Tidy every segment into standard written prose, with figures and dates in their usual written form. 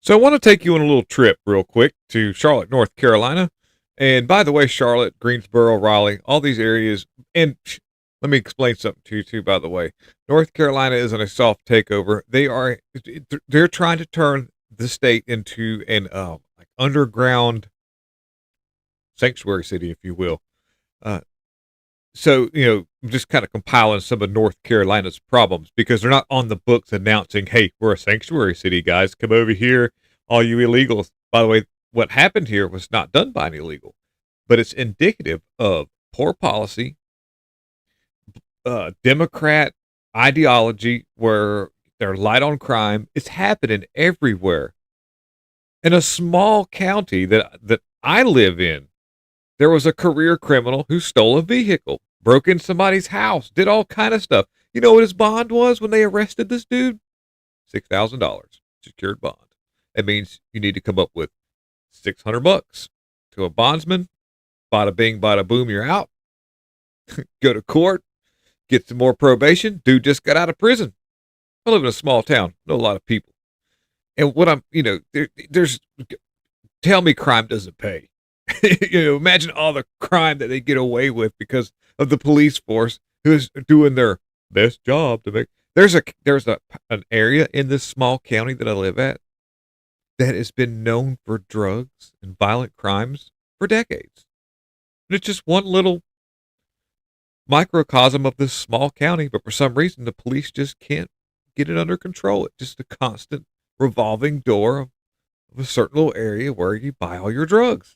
So I want to take you on a little trip real quick to Charlotte, North Carolina. And by the way, Charlotte, Greensboro, Raleigh, all these areas. And let me explain something to you too, by the way. North Carolina isn't a soft takeover. They're trying to turn the state into an like underground sanctuary city, if you will. Uh, I'm just kind of compiling some of North Carolina's problems because they're not on the books announcing, hey, we're a sanctuary city, guys. Come over here, all you illegals. By the way, what happened here was not done by an illegal, but it's indicative of poor policy, Democrat ideology where they're light on crime. It's happening everywhere. In a small county that I live in, there was a career criminal who stole a vehicle, broke in somebody's house, did all kind of stuff. You know what his bond was when they arrested this dude? $6,000 secured bond. That means you need to come up with $600 to a bondsman. Bada bing, bada boom, you're out. Go to court, get some more probation. Dude just got out of prison. I live in a small town, know a lot of people. And what there's tell me crime doesn't pay. Imagine all the crime that they get away with because of the police force who's doing their best job to make. There's an area in this small county that I live at that has been known for drugs and violent crimes for decades. And it's just one little microcosm of this small county, but for some reason the police just can't get it under control. It's just a constant revolving door of a certain little area where you buy all your drugs.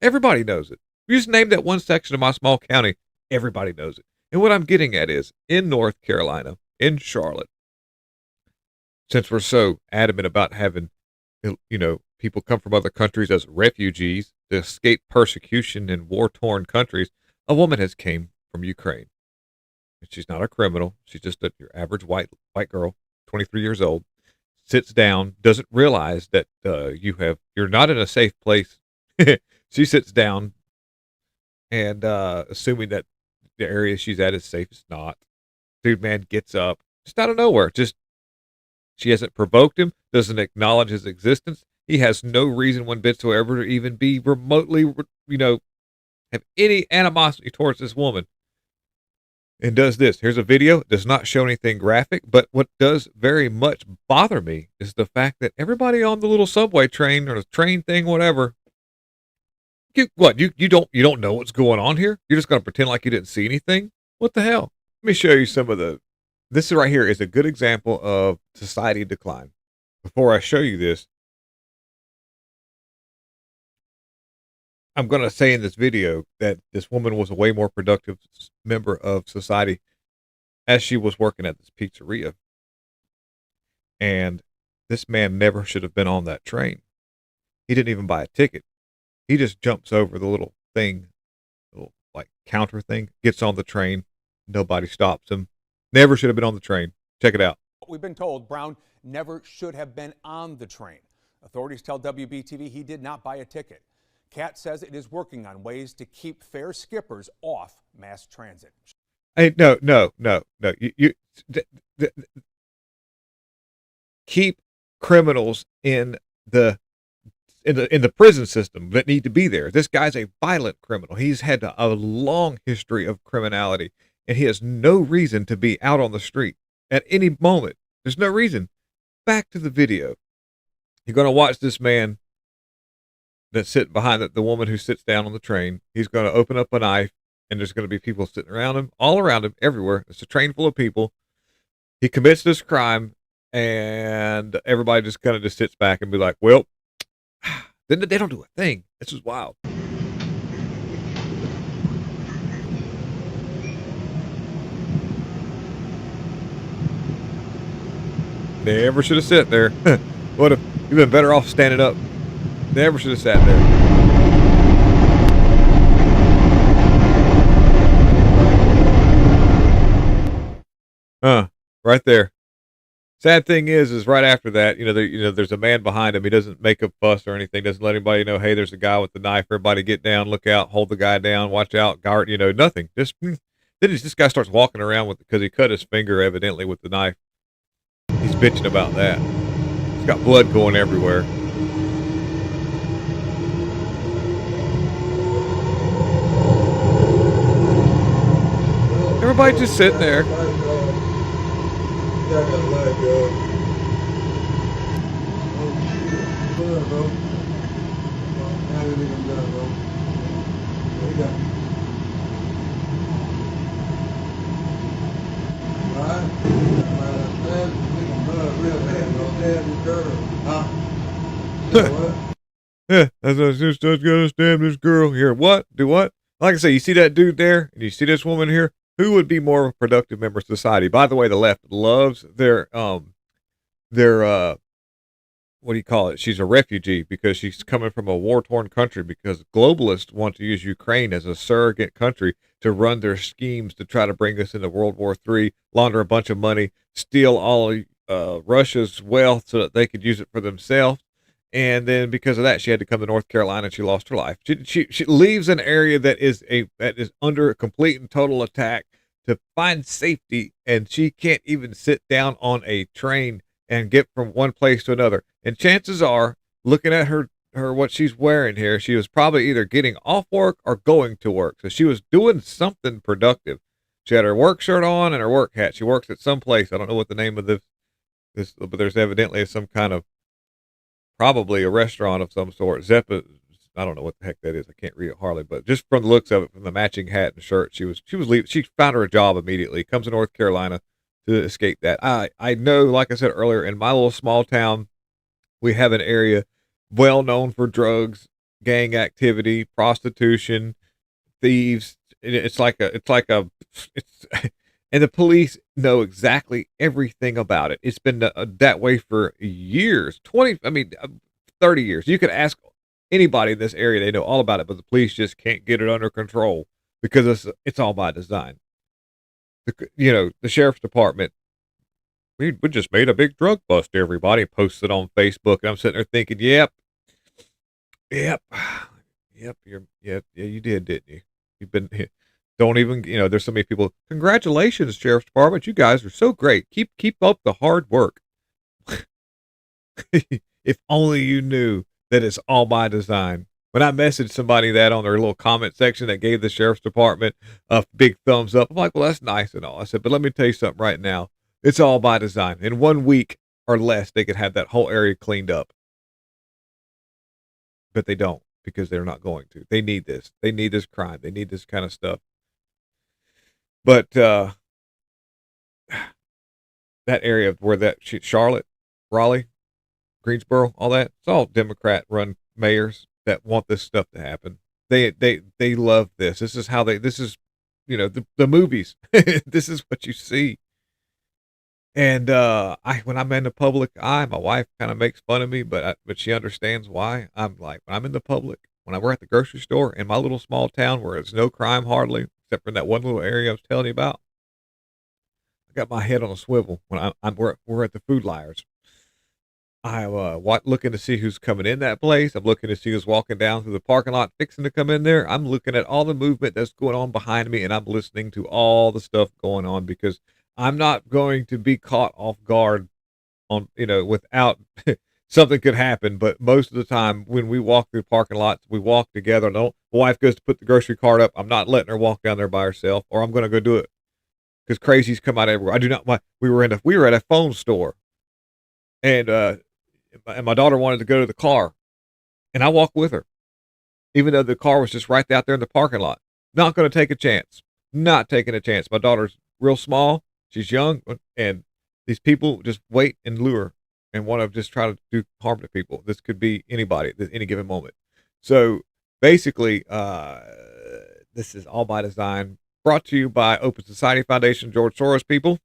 Everybody knows it. You just name that one section of my small county, everybody knows it. And what I'm getting at is, in North Carolina, in Charlotte, since we're so adamant about having, people come from other countries as refugees to escape persecution in war-torn countries, a woman has came from Ukraine. And she's not a criminal. She's just your average white girl, 23 years old, sits down, doesn't realize that you're not in a safe place. She sits down and assuming that the area she's at is safe, it's not. Dude, man, gets up just out of nowhere. She hasn't provoked him, doesn't acknowledge his existence. He has no reason one bit whatsoever to even be remotely, have any animosity towards this woman. And does this. Here's a video. It does not show anything graphic, but what does very much bother me is the fact that everybody on the little subway train or the train thing, whatever, you don't know what's going on here? You're just going to pretend like you didn't see anything? What the hell? Let me show you some of this right here is a good example of society decline. Before I show you this, I'm going to say in this video that this woman was a way more productive member of society as she was working at this pizzeria. And this man never should have been on that train. He didn't even buy a ticket. He just jumps over the little thing, little like counter thing, gets on the train. Nobody stops him. Never should have been on the train. Check it out. We've been told Brown never should have been on the train. Authorities tell WBTV he did not buy a ticket. Cat says it is working on ways to keep fare skippers off mass transit. Hey, no. Keep criminals in the prison system that need to be there. This guy's a violent criminal. He's had a long history of criminality, and he has no reason to be out on the street at any moment. There's no reason. Back to the video. You're going to watch this man that's sitting behind the woman who sits down on the train. He's going to open up a knife, and there's going to be people sitting around him, all around him, everywhere. It's a train full of people. He commits this crime, and everybody just kind of just sits back and be like, well, then they don't do a thing. This is wild. Never should have sat there. What if you've been better off standing up? Never should have sat there. Right there. Sad thing is right after that, there's a man behind him. He doesn't make a fuss or anything. Doesn't let anybody know, hey, there's a guy with the knife. Everybody get down, look out, hold the guy down, watch out, guard. Nothing. Just then this guy starts walking around because he cut his finger evidently with the knife. He's bitching about that. This Got blood going everywhere. Everybody just sitting there. Yeah, that's what just gonna stab this girl here. What? Do what? Like I say, you see that dude there, and you see this woman here. Who would be more of a productive member of society? By the way, the left loves their what do you call it? She's a refugee because she's coming from a war-torn country because globalists want to use Ukraine as a surrogate country to run their schemes to try to bring us into World War III, launder a bunch of money, steal all Russia's wealth so that they could use it for themselves. And then because of that, she had to come to North Carolina and she lost her life. She leaves an area that is under a complete and total attack to find safety, and she can't even sit down on a train and get from one place to another. And chances are, looking at her what she's wearing here, she was probably either getting off work or going to work. So she was doing something productive. She had her work shirt on and her work hat. She works at some place. I don't know what the name of this, but there's evidently some kind of, probably a restaurant of some sort. Zeppa, I don't know what the heck that is. I can't read it hardly, but just from the looks of it, from the matching hat and shirt, she was leaving. She found her a job immediately. Comes to North Carolina to escape that. I know, like I said earlier, in my little small town, we have an area well known for drugs, gang activity, prostitution, thieves. And the police know exactly everything about it. It's been that way for years, 30 years. You could ask anybody in this area, they know all about it, but the police just can't get it under control because it's all by design. The sheriff's department, we just made a big drug bust. Everybody posted on Facebook, and I'm sitting there thinking, yep, you did, didn't you? You've been, don't even, there's so many people. Congratulations, sheriff's department. You guys are so great. Keep up the hard work. If only you knew that it's all by design. When I messaged somebody that on their little comment section that gave the sheriff's department a big thumbs up, I'm like, well, that's nice and all. I said, but let me tell you something right now. It's all by design. In 1 week or less, they could have that whole area cleaned up. But they don't, because they're not going to. They need this. They need this crime. They need this kind of stuff. But that area where Charlotte, Raleigh, Greensboro, all that, it's all Democrat-run mayors that want this stuff to happen. They love this. This is how this is, the movies. This is what you see. And when I'm in the public eye, my wife kind of makes fun of me, but she understands why. I'm like, when I'm in the public, when we're at the grocery store in my little small town where there's no crime hardly, except for in that one little area I was telling you about, I got my head on a swivel when we're at the Food Liars. I'm looking to see who's coming in that place. I'm looking to see who's walking down through the parking lot, fixing to come in there. I'm looking at all the movement that's going on behind me, and I'm listening to all the stuff going on because I'm not going to be caught off guard without something could happen. But most of the time when we walk through parking lots, we walk together. My wife goes to put the grocery cart up. I'm not letting her walk down there by herself, or I'm going to go do it because crazies come out everywhere. I do not. We were at a phone store, and my daughter wanted to go to the car, and I walked with her, even though the car was just right out there in the parking lot. Not going to take a chance. Not taking a chance. My daughter's real small. She's young, and these people just wait and lure and want to just try to do harm to people. This could be anybody at any given moment. So basically, this is all by design. Brought to you by Open Society Foundation, George Soros people.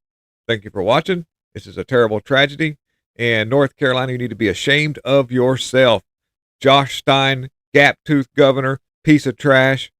Thank you for watching. This is a terrible tragedy. And North Carolina, you need to be ashamed of yourself. Josh Stein, gap-toothed governor, piece of trash.